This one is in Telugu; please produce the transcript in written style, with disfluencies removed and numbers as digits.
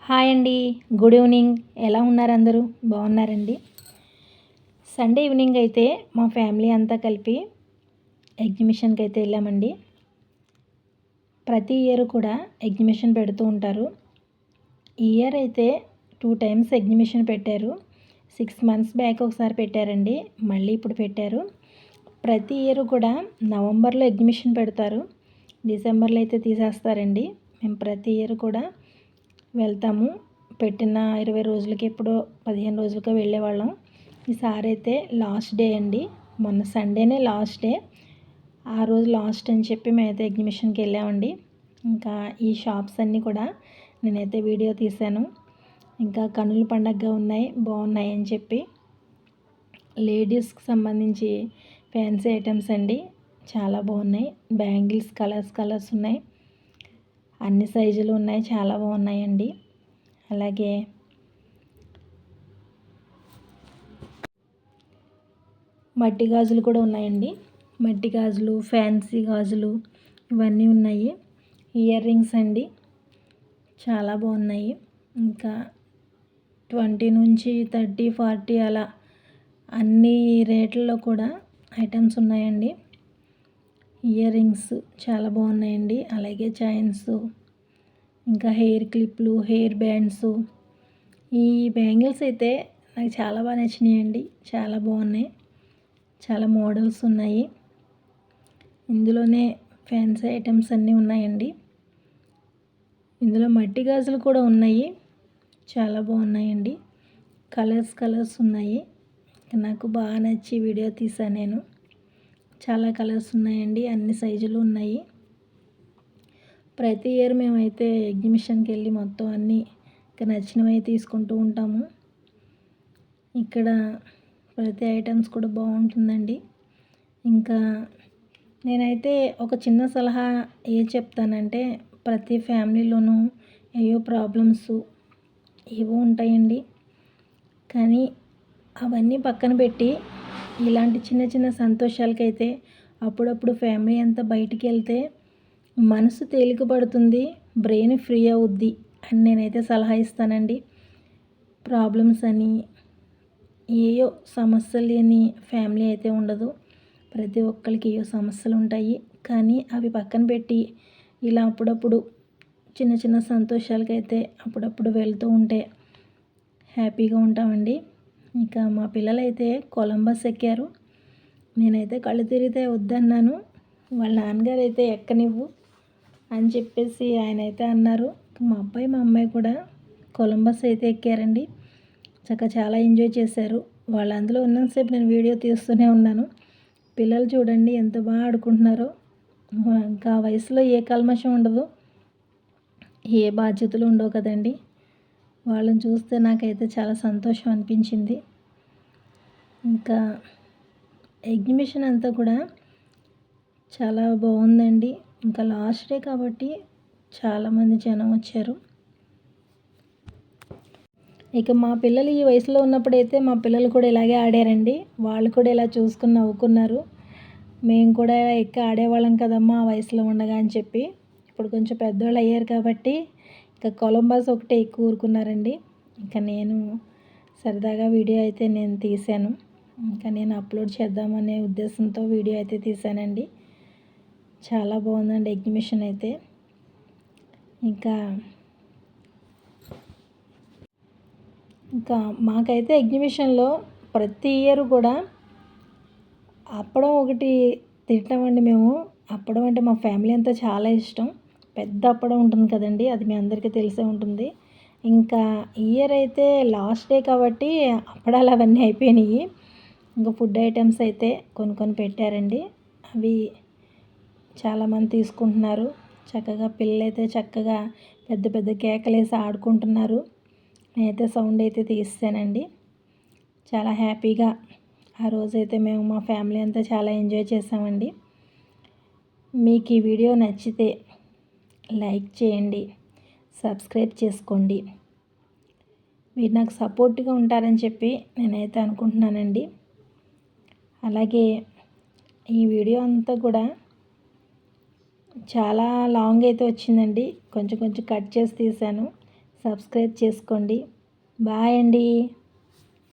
హాయ్ అండి. Good evening. ఎలా ఉన్నారు అందరూ? బాగున్నారండి. సండే ఈవినింగ్ అయితే మా ఫ్యామిలీ అంతా కలిపి ఎగ్జిబిషన్కి అయితే వెళ్ళామండి. ప్రతి ఇయర్ కూడా ఎగ్జిబిషన్ పెడుతూ ఉంటారు. ఈ ఇయర్ అయితే 2 టైమ్స్ ఎగ్జిబిషన్ పెట్టారు. 6 మంత్స్ బ్యాక్ ఒకసారి పెట్టారండి, మళ్ళీ ఇప్పుడు పెట్టారు. ప్రతి ఇయర్ కూడా నవంబర్లో ఎగ్జిబిషన్ పెడతారు, డిసెంబర్లో అయితే తీసేస్తారండి. మేము ప్రతి ఇయర్ కూడా వెళ్తాము. పెట్టిన 20 రోజులకి ఎప్పుడో 15 రోజులకో వెళ్ళేవాళ్ళం. ఈసారి అయితే లాస్ట్ డే అండి, మొన్న సండేనే లాస్ట్ డే. ఆ రోజు లాస్ట్ అని చెప్పి మేమైతే ఎగ్జిబిషన్కి వెళ్ళామండి. ఇంకా ఈ షాప్స్ అన్నీ కూడా నేనైతే వీడియో తీశాను. ఇంకా కన్నుల పండగగా ఉన్నాయి, బాగున్నాయి అని చెప్పి లేడీస్కి సంబంధించి ఫ్యాన్సీ ఐటమ్స్ అండి, చాలా బాగున్నాయి. బ్యాంగిల్స్ కలర్స్ ఉన్నాయి, అన్ని సైజులు ఉన్నాయి, చాలా బాగున్నాయండి. అలాగే మట్టి గాజులు కూడా ఉన్నాయండి. మట్టి గాజులు, ఫ్యాన్సీ గాజులు ఇవన్నీ ఉన్నాయి. ఇయర్ రింగ్స్ అండి, చాలా బాగున్నాయి. ఇంకా 20 నుంచి 30, 40 అలా అన్ని రేట్లలో కూడా ఐటమ్స్ ఉన్నాయండి. ఇయర్ రింగ్స్ చాలా బాగున్నాయండి. అలాగే చైన్స్, ఇంకా హెయిర్ క్లిప్లు, హెయిర్ బ్యాండ్స్. ఈ బ్యాంగిల్స్ అయితే నాకు చాలా బాగా నచ్చినాయండి, చాలా బాగున్నాయి. చాలా మోడల్స్ ఉన్నాయి. ఇందులోనే ఫ్యాన్సీ ఐటమ్స్ అన్నీ ఉన్నాయండి. ఇందులో మట్టి గాజులు కూడా ఉన్నాయి, చాలా బాగున్నాయండి. కలర్స్ ఉన్నాయి. నాకు బాగా నచ్చి వీడియో తీసాను నేను. చాలా కలర్స్ ఉన్నాయండి, అన్ని సైజులు ఉన్నాయి. ప్రతి ఇయర్ మేమైతే ఎగ్జిబిషన్కి వెళ్ళి మొత్తం అన్నీ ఇంకా నచ్చినవి తీసుకుంటూ ఉంటాము. ఇక్కడ ప్రతి ఐటమ్స్ కూడా బాగుంటుందండి. ఇంకా నేనైతే ఒక చిన్న సలహా చెప్తానంటే, ప్రతి ఫ్యామిలీలోనూ ఏవో ప్రాబ్లమ్స్ ఏవో ఉంటాయండి. కానీ అవన్నీ పక్కన పెట్టి ఇలాంటి చిన్న చిన్న సంతోషాలకైతే అప్పుడప్పుడు ఫ్యామిలీ అంతా బయటికి వెళ్తే మనసు తేలికపడుతుంది, బ్రెయిన్ ఫ్రీ అవుద్ది అని నేనైతే సలహా ఇస్తానండి. ప్రాబ్లమ్స్ అని ఏయో సమస్యలు లేని ఫ్యామిలీ అయితే ఉండదు. ప్రతి ఒక్కరికి ఏయో సమస్యలు ఉంటాయి. కానీ అవి పక్కన పెట్టి ఇలా అప్పుడప్పుడు చిన్న చిన్న సంతోషాలకైతే అప్పుడప్పుడు వెళ్తూ ఉంటే హ్యాపీగా ఉంటామండి. ఇంకా మా పిల్లలైతే కొలంబస్ ఎక్కారు. నేనైతే కళ్ళు తిరిగితే వద్దన్నాను. వాళ్ళ నాన్నగారు అయితే ఎక్కనివ్వు అని చెప్పేసి ఆయన అయితే అన్నారు. మా అబ్బాయి మా అమ్మాయి కూడా కొలంబస్ అయితే ఎక్కారండి. చాలా ఎంజాయ్ చేశారు. వాళ్ళు అందులో ఉన్నంతసేపు నేను వీడియో తీస్తూనే ఉన్నాను. పిల్లలు చూడండి ఎంత బాగా ఆడుకుంటున్నారో. ఇంకా ఆ వయసులో ఏ కల్మషం ఉండదు, ఏ బాధ్యతలు ఉండవు కదండి. వాళ్ళని చూస్తే నాకైతే చాలా సంతోషం అనిపించింది. ఇంకా ఎగ్జిబిషన్ అంతా కూడా చాలా బాగుందండి. ఇంకా లాస్ట్ డే కాబట్టి చాలామంది జనం వచ్చారు. ఇక మా పిల్లలు ఈ వయసులో ఉన్నప్పుడైతే మా పిల్లలు కూడా ఇలాగే ఆడారండి. వాళ్ళు కూడా ఇలా చూసుకుని నవ్వుకున్నారు. మేము కూడా ఎక్కి ఆడేవాళ్ళం కదమ్మా ఆ వయసులో ఉండగా అని చెప్పి. ఇప్పుడు కొంచెం పెద్దవాళ్ళు అయ్యారు కాబట్టి ఇక కొలంబస్ ఒకటే ఎక్కువ ఊరుకున్నారండి. ఇంకా నేను సరదాగా వీడియో అయితే నేను తీశాను. ఇంకా నేను అప్లోడ్ చేద్దామనే ఉద్దేశంతో వీడియో అయితే తీశానండి. చాలా బాగుందండి ఎగ్జిబిషన్ అయితే. ఇంకా మాకైతే ఎగ్జిబిషన్లో ప్రతి ఇయర్ కూడా అప్పడం ఒకటి తింటామండి మేము. అప్పడం అంటే మా ఫ్యామిలీ అంతా చాలా ఇష్టం. పెద్ద అప్పడం ఉంటుంది కదండి, అది మీ అందరికీ తెలిసే ఉంటుంది. ఇంకా ఇయర్ అయితే లాస్ట్ డే కాబట్టి అప్పడాలు అవన్నీ అయిపోయినాయి. ఇంకా ఫుడ్ ఐటమ్స్ అయితే కొన్ని పెట్టారండి. అవి చాలామంది తీసుకుంటున్నారు. చక్కగా పిల్లలైతే చక్కగా పెద్ద పెద్ద కేకలేసి ఆడుకుంటున్నారు. నేనైతే సౌండ్ అయితే తీసానండి. చాలా హ్యాపీగా ఆ రోజైతే మేము మా ఫ్యామిలీ అంతా చాలా ఎంజాయ్ చేసామండి. మీకు ఈ వీడియో నచ్చితే లైక్ చేయండి, సబ్స్క్రైబ్ చేసుకోండి. మీరు నాకు సపోర్ట్గా ఉంటారని చెప్పి నేనైతే అనుకుంటున్నానండి. అలాగే ఈ వీడియో అంతా కూడా చాలా లాంగ్ అయితే వచ్చిందండి, కొంచెం కట్ చేసి తీసాను. సబ్స్క్రైబ్ చేసుకోండి. బాయ్ అండి.